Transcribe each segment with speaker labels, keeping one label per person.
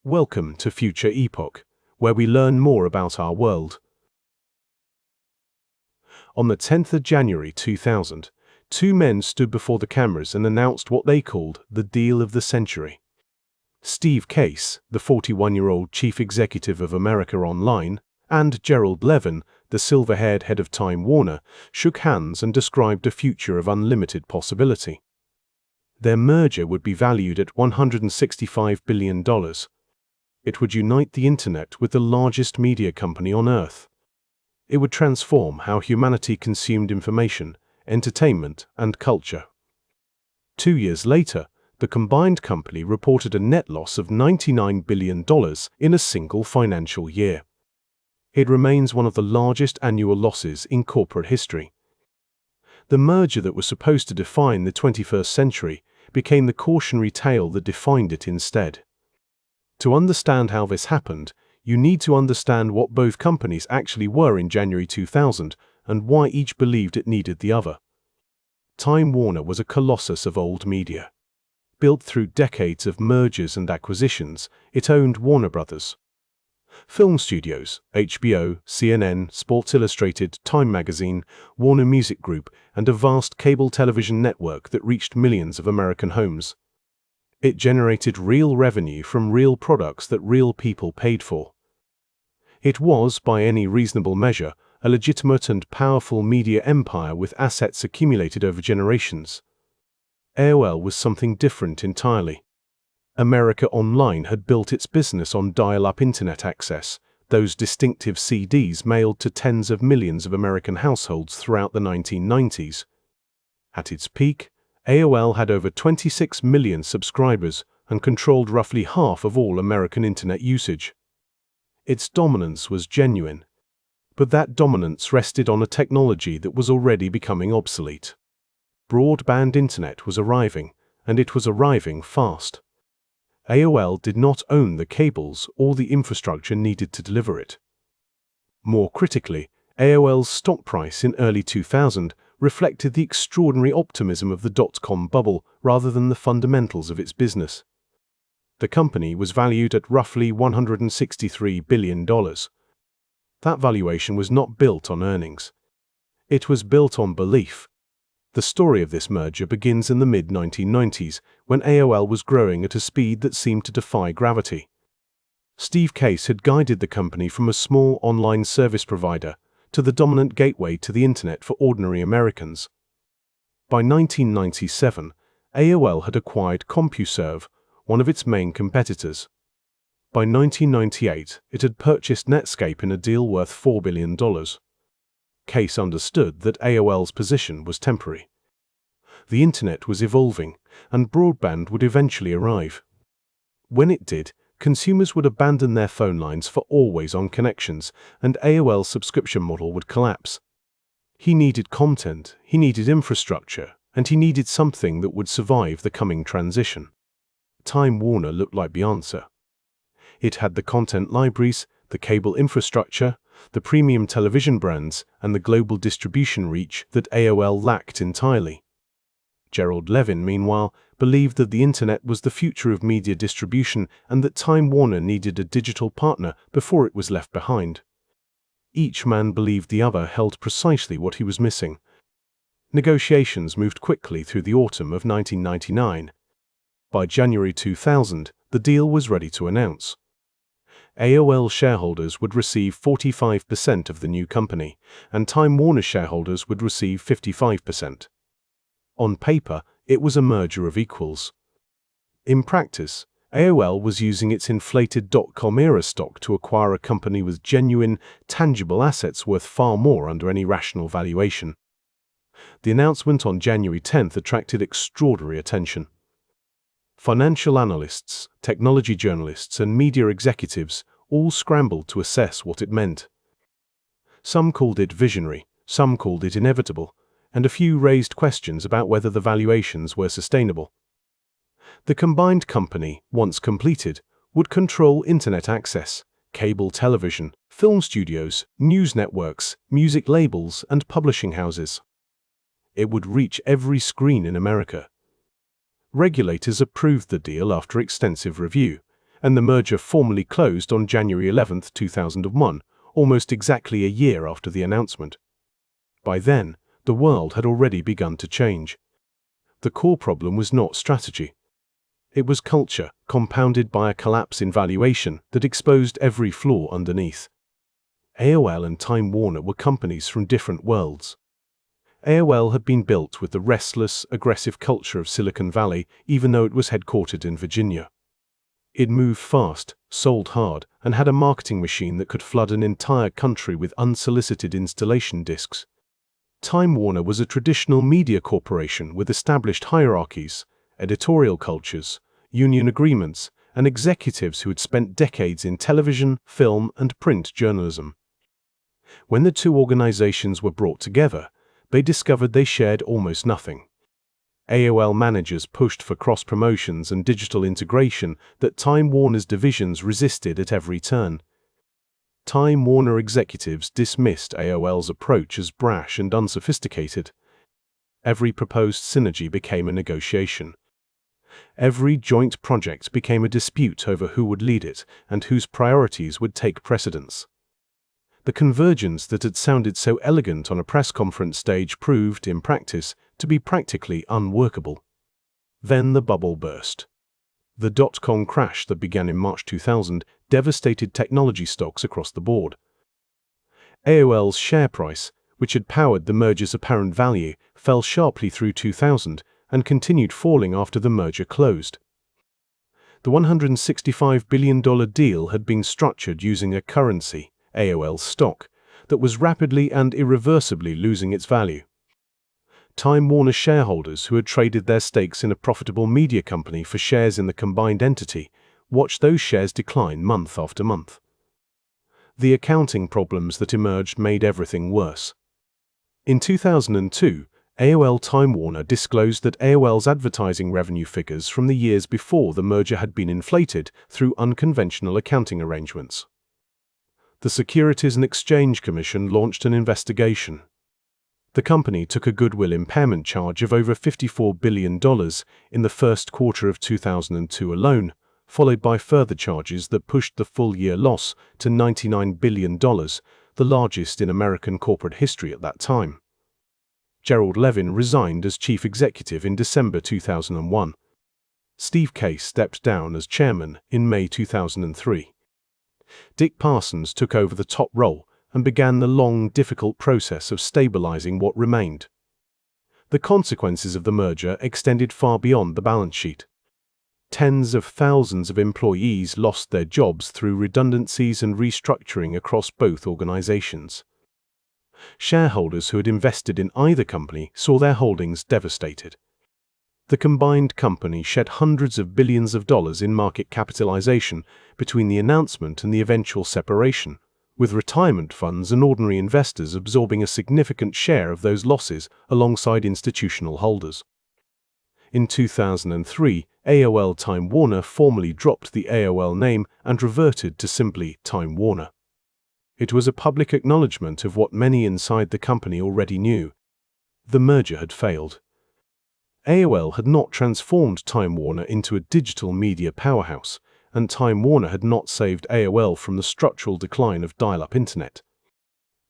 Speaker 1: Welcome to Future Epoch, where we learn more about our world. On the 10th of January 2000, two men stood before the cameras and announced what they called the deal of the century. Steve Case, the 41-year-old chief executive of America Online, and Gerald Levin, the silver-haired head of Time Warner, shook hands and described a future of unlimited possibility. Their merger would be valued at $165 billion. It would unite the Internet with the largest media company on Earth. It would transform how humanity consumed information, entertainment, and culture. 2 years later, the combined company reported a net loss of $99 billion in a single financial year. It remains one of the largest annual losses in corporate history. The merger that was supposed to define the 21st century became the cautionary tale that defined it instead. To understand how this happened, you need to understand what both companies actually were in January 2000 and why each believed it needed the other. Time Warner was a colossus of old media. Built through decades of mergers and acquisitions, it owned Warner Brothers. Film studios, HBO, CNN, Sports Illustrated, Time Magazine, Warner Music Group, and a vast cable television network that reached millions of American homes. It generated real revenue from real products that real people paid for. It was, by any reasonable measure, a legitimate and powerful media empire with assets accumulated over generations. AOL was something different entirely. America Online had built its business on dial-up internet access, those distinctive CDs mailed to tens of millions of American households throughout the 1990s. At its peak, AOL had over 26 million subscribers and controlled roughly half of all American internet usage. Its dominance was genuine, but that dominance rested on a technology that was already becoming obsolete. Broadband internet was arriving, and it was arriving fast. AOL did not own the cables or the infrastructure needed to deliver it. More critically, AOL's stock price in early 2000 reflected the extraordinary optimism of the dot-com bubble rather than the fundamentals of its business. The company was valued at roughly $163 billion. That valuation was not built on earnings. It was built on belief. The story of this merger begins in the mid-1990s, when AOL was growing at a speed that seemed to defy gravity. Steve Case had guided the company from a small online service provider to the dominant gateway to the Internet for ordinary Americans. By 1997, AOL had acquired CompuServe, one of its main competitors. By 1998, it had purchased Netscape in a deal worth $4 billion. Case understood that AOL's position was temporary. The Internet was evolving, and broadband would eventually arrive. When it did, consumers would abandon their phone lines for always-on connections, and AOL's subscription model would collapse. He needed content, he needed infrastructure, and he needed something that would survive the coming transition. Time Warner looked like the answer. It had the content libraries, the cable infrastructure, the premium television brands, and the global distribution reach that AOL lacked entirely. Gerald Levin, meanwhile, believed that the Internet was the future of media distribution and that Time Warner needed a digital partner before it was left behind. Each man believed the other held precisely what he was missing. Negotiations moved quickly through the autumn of 1999. By January 2000, the deal was ready to announce. AOL shareholders would receive 45% of the new company, and Time Warner shareholders would receive 55%. On paper, it was a merger of equals. In practice, AOL was using its inflated dot-com-era stock to acquire a company with genuine, tangible assets worth far more under any rational valuation. The announcement on January 10th attracted extraordinary attention. Financial analysts, technology journalists, and media executives all scrambled to assess what it meant. Some called it visionary, some called it inevitable, and a few raised questions about whether the valuations were sustainable. The combined company, once completed, would control internet access, cable television, film studios, news networks, music labels, and publishing houses. It would reach every screen in America. Regulators approved the deal after extensive review, and the merger formally closed on January 11, 2001, almost exactly a year after the announcement. By then, the world had already begun to change. The core problem was not strategy. It was culture, compounded by a collapse in valuation that exposed every flaw underneath. AOL and Time Warner were companies from different worlds. AOL had been built with the restless, aggressive culture of Silicon Valley, even though it was headquartered in Virginia. It moved fast, sold hard, and had a marketing machine that could flood an entire country with unsolicited installation discs. Time Warner was a traditional media corporation with established hierarchies, editorial cultures, union agreements, and executives who had spent decades in television, film, and print journalism. When the two organizations were brought together, they discovered they shared almost nothing. AOL managers pushed for cross-promotions and digital integration that Time Warner's divisions resisted at every turn. Time Warner executives dismissed AOL's approach as brash and unsophisticated. Every proposed synergy became a negotiation. Every joint project became a dispute over who would lead it and whose priorities would take precedence. The convergence that had sounded so elegant on a press conference stage proved, in practice, to be practically unworkable. Then the bubble burst. The dot-com crash that began in March 2000 devastated technology stocks across the board. AOL's share price, which had powered the merger's apparent value, fell sharply through 2000 and continued falling after the merger closed. The $165 billion deal had been structured using a currency, AOL stock, that was rapidly and irreversibly losing its value. Time Warner shareholders who had traded their stakes in a profitable media company for shares in the combined entity watched those shares decline month after month. The accounting problems that emerged made everything worse. In 2002, AOL-Time Warner disclosed that AOL's advertising revenue figures from the years before the merger had been inflated through unconventional accounting arrangements. The Securities and Exchange Commission launched an investigation. The company took a goodwill impairment charge of over $54 billion in the first quarter of 2002 alone, followed by further charges that pushed the full-year loss to $99 billion, the largest in American corporate history at that time. Gerald Levin resigned as chief executive in December 2001. Steve Case stepped down as chairman in May 2003. Dick Parsons took over the top role and began the long, difficult process of stabilizing what remained. The consequences of the merger extended far beyond the balance sheet. Tens of thousands of employees lost their jobs through redundancies and restructuring across both organizations. Shareholders who had invested in either company saw their holdings devastated. The combined company shed hundreds of billions of dollars in market capitalization between the announcement and the eventual separation, with retirement funds and ordinary investors absorbing a significant share of those losses alongside institutional holders. In 2003, AOL-Time Warner formally dropped the AOL name and reverted to simply Time Warner. It was a public acknowledgement of what many inside the company already knew. The merger had failed. AOL had not transformed Time Warner into a digital media powerhouse, and Time Warner had not saved AOL from the structural decline of dial-up internet.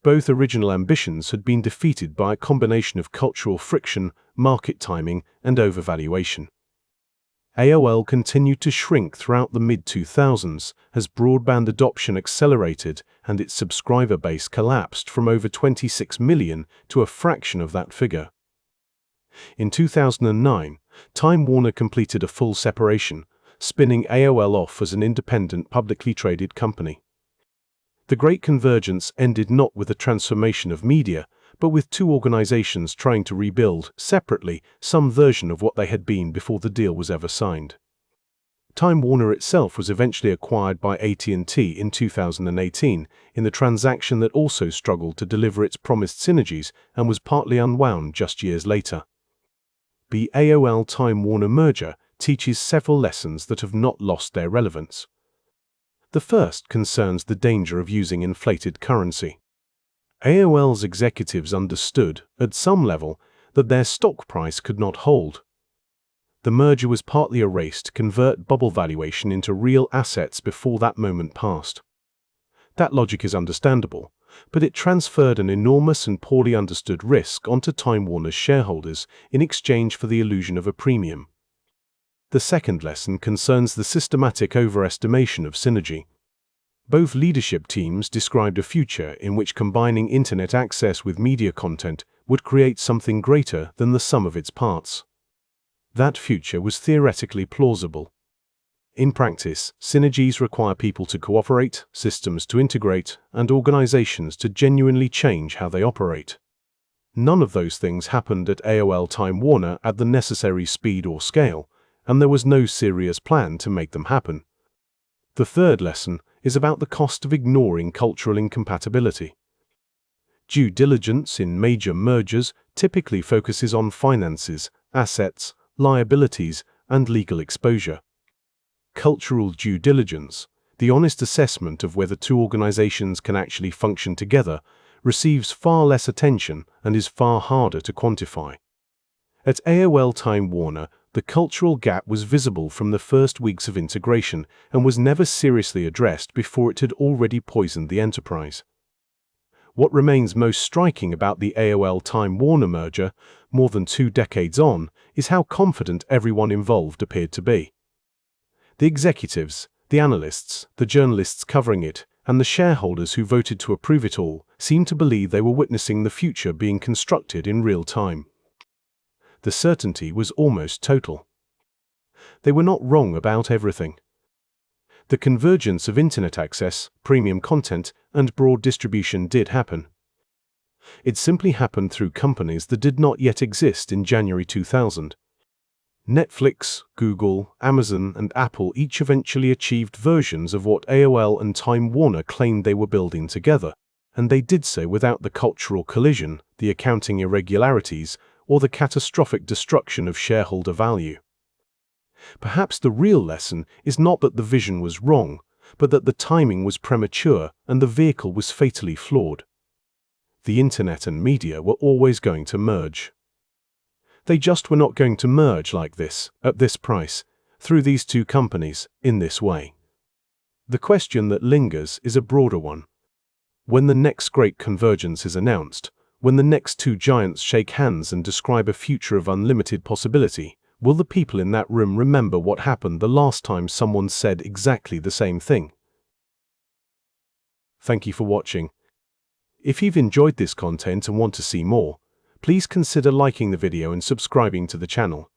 Speaker 1: Both original ambitions had been defeated by a combination of cultural friction, market timing, and overvaluation. AOL continued to shrink throughout the mid-2000s as broadband adoption accelerated and its subscriber base collapsed from over 26 million to a fraction of that figure. In 2009, Time Warner completed a full separation, spinning AOL off as an independent, publicly traded company. The Great Convergence ended not with a transformation of media, but with two organizations trying to rebuild, separately, some version of what they had been before the deal was ever signed. Time Warner itself was eventually acquired by AT&T in 2018 in the transaction that also struggled to deliver its promised synergies and was partly unwound just years later. The AOL-Time Warner merger teaches several lessons that have not lost their relevance. The first concerns the danger of using inflated currency. AOL's executives understood, at some level, that their stock price could not hold. The merger was partly a race to convert bubble valuation into real assets before that moment passed. That logic is understandable, but it transferred an enormous and poorly understood risk onto Time Warner's shareholders in exchange for the illusion of a premium. The second lesson concerns the systematic overestimation of synergy. Both leadership teams described a future in which combining internet access with media content would create something greater than the sum of its parts. That future was theoretically plausible. In practice, synergies require people to cooperate, systems to integrate, and organizations to genuinely change how they operate. None of those things happened at AOL-Time Warner at the necessary speed or scale, and there was no serious plan to make them happen. The third lesson is about the cost of ignoring cultural incompatibility. Due diligence in major mergers typically focuses on finances, assets, liabilities, and legal exposure. Cultural due diligence, the honest assessment of whether two organizations can actually function together, receives far less attention and is far harder to quantify. At AOL-Time Warner, the cultural gap was visible from the first weeks of integration and was never seriously addressed before it had already poisoned the enterprise. What remains most striking about the AOL-Time Warner merger, more than 2 decades on, is how confident everyone involved appeared to be. The executives, the analysts, the journalists covering it, and the shareholders who voted to approve it all seemed to believe they were witnessing the future being constructed in real time. The certainty was almost total. They were not wrong about everything. The convergence of internet access, premium content, and broad distribution did happen. It simply happened through companies that did not yet exist in January 2000. Netflix, Google, Amazon, and Apple each eventually achieved versions of what AOL and Time Warner claimed they were building together, and they did so without the cultural collision, the accounting irregularities, or the catastrophic destruction of shareholder value. Perhaps the real lesson is not that the vision was wrong, but that the timing was premature and the vehicle was fatally flawed. The internet and media were always going to merge. They just were not going to merge like this, at this price, through these two companies, in this way. The question that lingers is a broader one. When the next great convergence is announced, when the next two giants shake hands and describe a future of unlimited possibility, will the people in that room remember what happened the last time someone said exactly the same thing? Thank you for watching. If you've enjoyed this content and want to see more, please consider liking the video and subscribing to the channel.